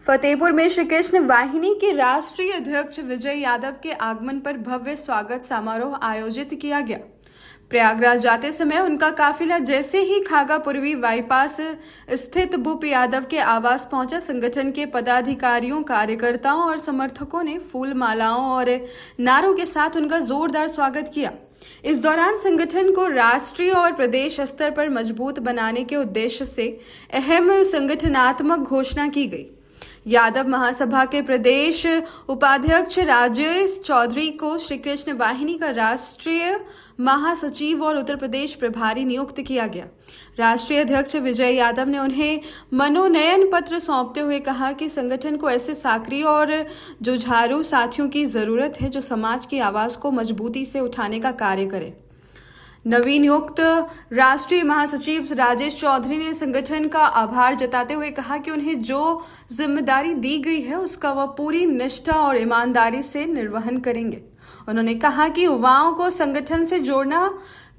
फतेहपुर में श्री कृष्ण वाहिनी के राष्ट्रीय अध्यक्ष विजय यादव के आगमन पर भव्य स्वागत समारोह आयोजित किया गया। प्रयागराज जाते समय उनका काफिला जैसे ही खागा पूर्वी बाईपास स्थित भूप यादव के आवास पहुंचा, संगठन के पदाधिकारियों, कार्यकर्ताओं और समर्थकों ने फूल मालाओं और नारों के साथ उनका जोरदार स्वागत किया। इस दौरान संगठन को राष्ट्रीय और प्रदेश स्तर पर मजबूत बनाने के उद्देश्य से अहम संगठनात्मक घोषणा की गई। यादव महासभा के प्रदेश उपाध्यक्ष राजेश चौधरी को श्री कृष्ण वाहिनी का राष्ट्रीय महासचिव और उत्तर प्रदेश प्रभारी नियुक्त किया गया। राष्ट्रीय अध्यक्ष विजय यादव ने उन्हें मनोनयन पत्र सौंपते हुए कहा कि संगठन को ऐसे सक्रिय और जुझारू साथियों की जरूरत है जो समाज की आवाज को मजबूती से उठाने का कार्य करें। नवीन नियुक्त राष्ट्रीय महासचिव राजेश चौधरी ने संगठन का आभार जताते हुए कहा कि उन्हें जो जिम्मेदारी दी गई है उसका वह पूरी निष्ठा और ईमानदारी से निर्वहन करेंगे। उन्होंने कहा कि युवाओं को संगठन से जोड़ना,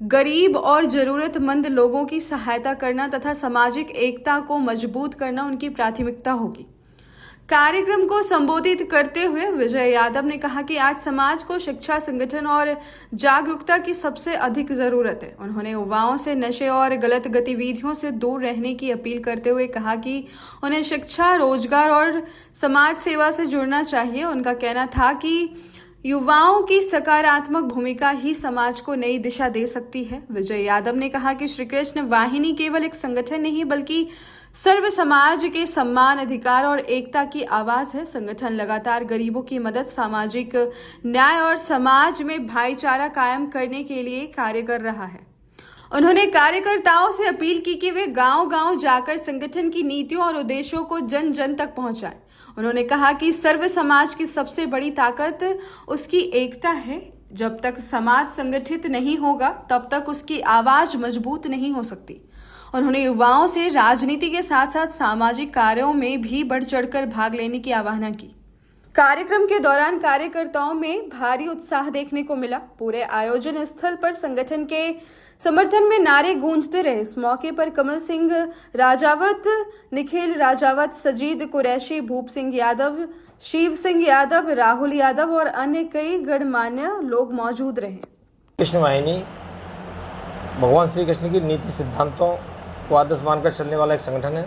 गरीब और जरूरतमंद लोगों की सहायता करना तथा सामाजिक एकता को मजबूत करना उनकी प्राथमिकता होगी। कार्यक्रम को संबोधित करते हुए विजय यादव ने कहा कि आज समाज को शिक्षा, संगठन और जागरूकता की सबसे अधिक जरूरत है। उन्होंने युवाओं से नशे और गलत गतिविधियों से दूर रहने की अपील करते हुए कहा कि उन्हें शिक्षा, रोजगार और समाज सेवा से जुड़ना चाहिए। उनका कहना था कि युवाओं की सकारात्मक भूमिका ही समाज को नई दिशा दे सकती है। विजय यादव ने कहा कि श्री कृष्ण वाहिनी केवल एक संगठन नहीं बल्कि सर्व समाज के सम्मान, अधिकार और एकता की आवाज है। संगठन लगातार गरीबों की मदद, सामाजिक न्याय और समाज में भाईचारा कायम करने के लिए कार्य कर रहा है। उन्होंने कार्यकर्ताओं से अपील की कि वे गांव-गांव जाकर संगठन की नीतियों और उद्देश्यों को जन जन तक पहुंचाएं। उन्होंने कहा कि सर्व समाज की सबसे बड़ी ताकत उसकी एकता है। जब तक समाज संगठित नहीं होगा तब तक उसकी आवाज मजबूत नहीं हो सकती। उन्होंने युवाओं से राजनीति के साथ साथ सामाजिक कार्यों में भी बढ़ चढ़कर भाग लेने की आह्वान की। कार्यक्रम के दौरान कार्यकर्ताओं में भारी उत्साह देखने को मिला। पूरे आयोजन स्थल पर संगठन के समर्थन में नारे गूंजते रहे। इस मौके पर कमल सिंह राजावत, निखिल राजावत, सजीद कुरैशी, भूप सिंह यादव, शिव सिंह यादव, राहुल यादव और अन्य कई गणमान्य लोग मौजूद रहे। कृष्ण वाहिनी भगवान श्री कृष्ण की नीति सिद्धांतों को आदर्श मानकर चलने वाला एक संगठन है।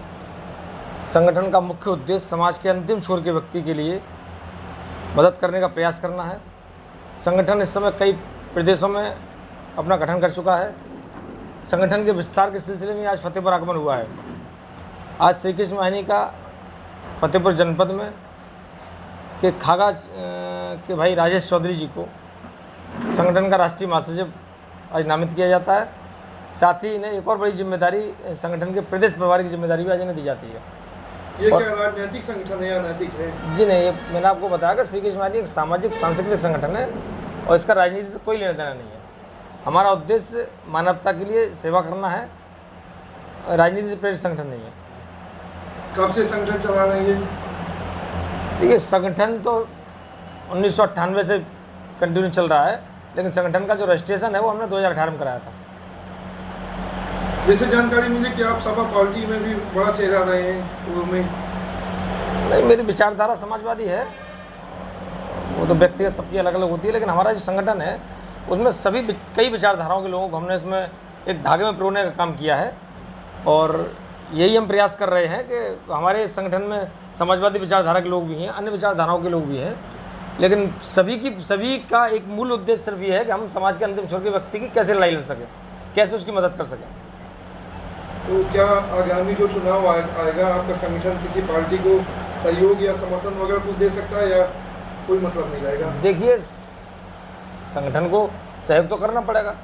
संगठन का मुख्य उद्देश्य समाज के अंतिम छोर के व्यक्ति के लिए मदद करने का प्रयास करना है। संगठन इस समय कई प्रदेशों में अपना गठन कर चुका है। संगठन के विस्तार के सिलसिले में आज फतेहपुर आगमन हुआ है। आज श्री कृष्ण वाहिनी का फतेहपुर जनपद में के खागा के भाई राजेश चौधरी जी को संगठन का राष्ट्रीय महासचिव आज नामित किया जाता है। साथ ही इन्हें एक और बड़ी जिम्मेदारी संगठन के प्रदेश प्रभारी की जिम्मेदारी भी आज इन्हें दी जाती है। ये क्या राजनीतिक संगठन है या नैतिक है? जी नहीं, ये मैंने आपको बताया कि श्री कृष्ण वाहिनी एक सामाजिक सांस्कृतिक संगठन है और इसका राजनीति से कोई लेना देना नहीं है। हमारा उद्देश्य मानवता के लिए सेवा करना है, राजनीति से प्रेरित संगठन नहीं है। कब से संगठन चला रही है? देखिए, संगठन तो 1998 से कंटिन्यू चल रहा है, लेकिन संगठन का जो रजिस्ट्रेशन है वो हमने 2018 में कराया था। जैसे जानकारी मिली कि आप सपा पार्टी में भी बड़ा चेहरा रहे हैं पूर्व में। नहीं, मेरी विचारधारा समाजवादी है। वो तो व्यक्तिगत सबकी अलग अलग होती है, लेकिन हमारा जो संगठन है उसमें सभी कई विचारधाराओं के लोगों को हमने इसमें एक धागे में पिरोने का काम किया है। और यही हम प्रयास कर रहे हैं कि हमारे संगठन में समाजवादी विचारधारा के लोग भी हैं, अन्य विचारधाराओं के लोग भी हैं, लेकिन सभी का एक मूल उद्देश्य सिर्फ ये है कि हम समाज के अंतिम छोर के व्यक्ति की कैसे लड़ाई लड़ सकें, कैसे उसकी मदद कर सकें। तो क्या आगामी जो चुनाव आएगा आपका संगठन किसी पार्टी को सहयोग या समर्थन वगैरह कुछ दे सकता है या कोई मतलब नहीं रहेगा? देखिए, संगठन को सहयोग तो करना पड़ेगा।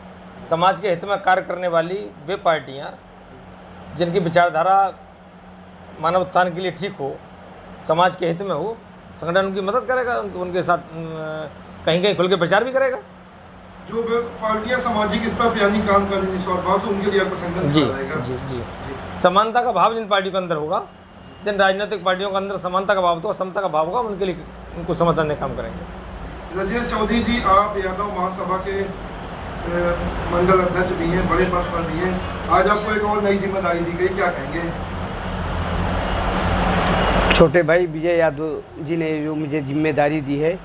समाज के हित में कार्य करने वाली वे पार्टियां जिनकी विचारधारा मानव उत्थान के लिए ठीक हो, समाज के हित में हो, संगठन उनकी मदद करेगा, उनके साथ कहीं कहीं खुल के प्रचार भी करेगा। जो पार्टियां सामाजिक स्तर पर यानी काम कर रही स्वार्थ उनके लिए आपका संगठन चलाएगा? जी। समानता का भाव जिन पार्टियों के अंदर होगा, जिन राजनीतिक पार्टियों के अंदर समानता का भाव होगा, समता का भाव होगा, उनके लिए उनको समर्थन देने काम करेंगे। राजेश चौधरी जी, आप यादव महासभा के मंडल अध्यक्ष भी हैं, बड़े पद पर भी हैं। आज आपको एक और नई जिम्मेदारी दी गई, क्या कहेंगे? छोटे भाई विजय यादव जी ने जो मुझे जिम्मेदारी दी है,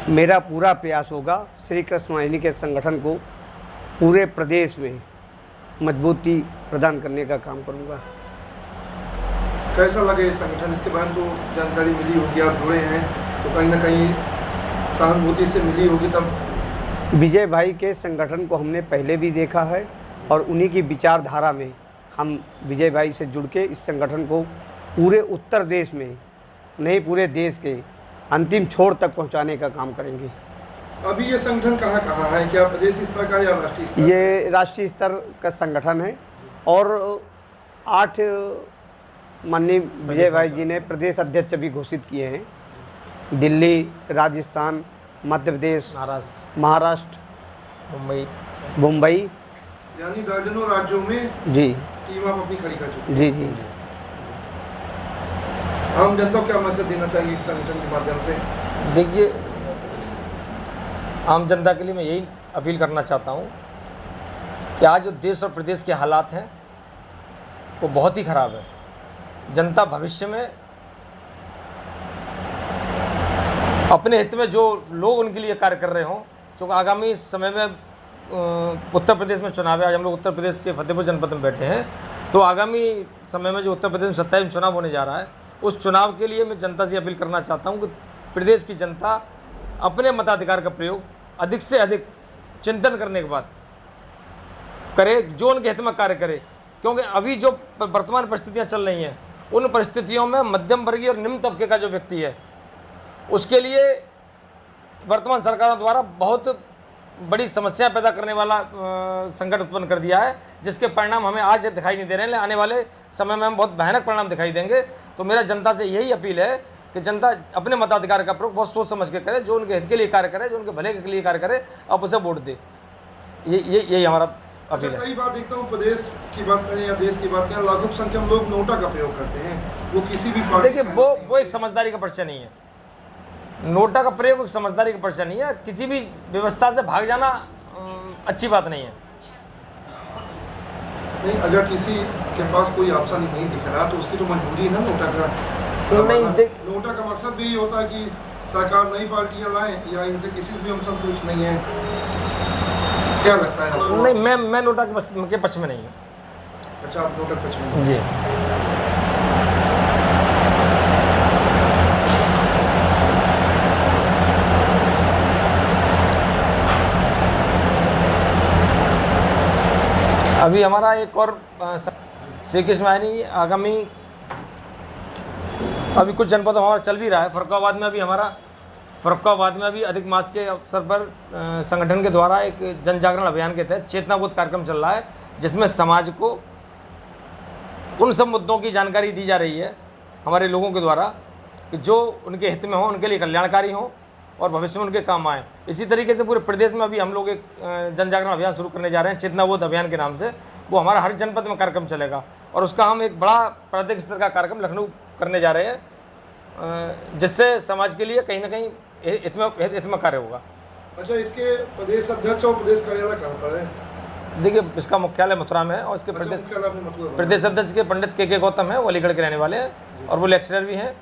मेरा पूरा प्रयास होगा श्री कृष्ण वाहिनी के संगठन को पूरे प्रदेश में मजबूती प्रदान करने का काम करूंगा। कैसा लगे ये संगठन, इसके बारे में तो जानकारी मिली होगी, आप जुड़े हैं तो कहीं ना कहीं सहानुभूति से मिली होगी। तब विजय भाई के संगठन को हमने पहले भी देखा है और उन्हीं की विचारधारा में हम विजय भाई से जुड़ के इस संगठन को पूरे उत्तर देश में, नहीं पूरे देश के अंतिम छोर तक पहुंचाने का काम करेंगे। अभी ये संगठन कहाँ कहाँ है, क्या प्रदेश स्तर का या राष्ट्रीय स्तर? ये राष्ट्रीय स्तर का संगठन है और 8 माननीय विजय भाई जी ने प्रदेश अध्यक्ष भी घोषित किए हैं। दिल्ली, राजस्थान, मध्य प्रदेश, महाराष्ट्र, मुंबई, यानी दर्जनों राज्यों में जी टीम आप अपनी खड़ी कर चुके हैं। जी जी। आम जनता को क्या मैसेज देना चाहिए इस संगठन के माध्यम से? देखिए, आम जनता के लिए मैं यही अपील करना चाहता हूँ कि आज जो देश और प्रदेश के हालात हैं वो बहुत ही ख़राब है। जनता भविष्य में अपने हित में जो लोग उनके लिए कार्य कर रहे हों, क्योंकि आगामी समय में उत्तर प्रदेश में चुनाव है। आज हम लोग उत्तर प्रदेश के फतेहपुर जनपद में बैठे हैं, तो आगामी समय में जो उत्तर प्रदेश में 27 में चुनाव होने जा रहा है, उस चुनाव के लिए मैं जनता से अपील करना चाहता हूं कि प्रदेश की जनता अपने मताधिकार का प्रयोग अधिक से अधिक चिंतन करने के बाद करे, जो उनके हित में कार्य करे। क्योंकि अभी जो वर्तमान परिस्थितियां चल रही हैं, उन परिस्थितियों में मध्यम वर्गीय और निम्न तबके का जो व्यक्ति है, उसके लिए वर्तमान सरकारों द्वारा बहुत बड़ी समस्या पैदा करने वाला संकट उत्पन्न कर दिया है, जिसके परिणाम हमें आज दिखाई नहीं दे रहे हैं, आने वाले समय में हम बहुत भयानक परिणाम दिखाई देंगे। तो मेरा जनता से यही अपील है कि जनता अपने मताधिकार का प्रयोग बहुत सोच समझ के करे, जो उनके हित के लिए कार्य करे, जो उनके भले के लिए कार्य करे, आप उसे वोट दे। यही हमारा अपील है। कई बार देखता हूँ प्रदेश की बात करें या देश की बात करें, लाखों की संख्या में लोग नोटा का प्रयोग करते हैं। वो किसी भी पार्टी, देखिए, वो एक समझदारी का परिचय नहीं है। नोटा का प्रयोग एक समझदारी का परिचय नहीं है। किसी भी व्यवस्था से भाग जाना अच्छी बात नहीं है। नहीं, अगर किसी के पास कोई ऑप्शन नहीं दिख रहा तो उसकी तो मजबूरी है ना नोटा का। नहीं, नोटा का मकसद भी यही होता है कि सरकार नई पार्टियां लाएं या इनसे किसी से भी हम संतुष्ट नहीं है। क्या लगता है आपको? नहीं, मैं नोटा के पक्ष में नहीं हूँ। अच्छा, आप नोटा के पक्ष में जी। अभी हमारा एक और श्री कृष्ण वाहिनी आगामी अभी कुछ जनपदों हमारा चल भी रहा है। फर्रुखाबाद में अभी अधिक मास के अवसर पर संगठन के द्वारा एक जन जागरण अभियान के तहत चेतनाबोध कार्यक्रम चल रहा है, जिसमें समाज को उन सब मुद्दों की जानकारी दी जा रही है हमारे लोगों के द्वारा कि जो उनके हित में हो, उनके लिए कल्याणकारी हो और भविष्य में उनके काम आए। इसी तरीके से पूरे प्रदेश में अभी हम लोग एक जन जागरण अभियान शुरू करने जा रहे हैं चेतनाबोध अभियान के नाम से। वो हमारा हर जनपद में कार्यक्रम चलेगा और उसका हम एक बड़ा प्रादेशिक स्तर का कार्यक्रम लखनऊ करने जा रहे हैं, जिससे समाज के लिए कहीं ना कहीं हित में कार्य होगा। अच्छा, इसके प्रदेश अध्यक्ष और प्रदेश कार्यालय कहाँ पर है? देखिए, इसका मुख्यालय मथुरा में है और इसके प्रदेश अध्यक्ष के पंडित के गौतम है, वो अलीगढ़ के रहने वाले हैं और वो लेक्चरर भी हैं।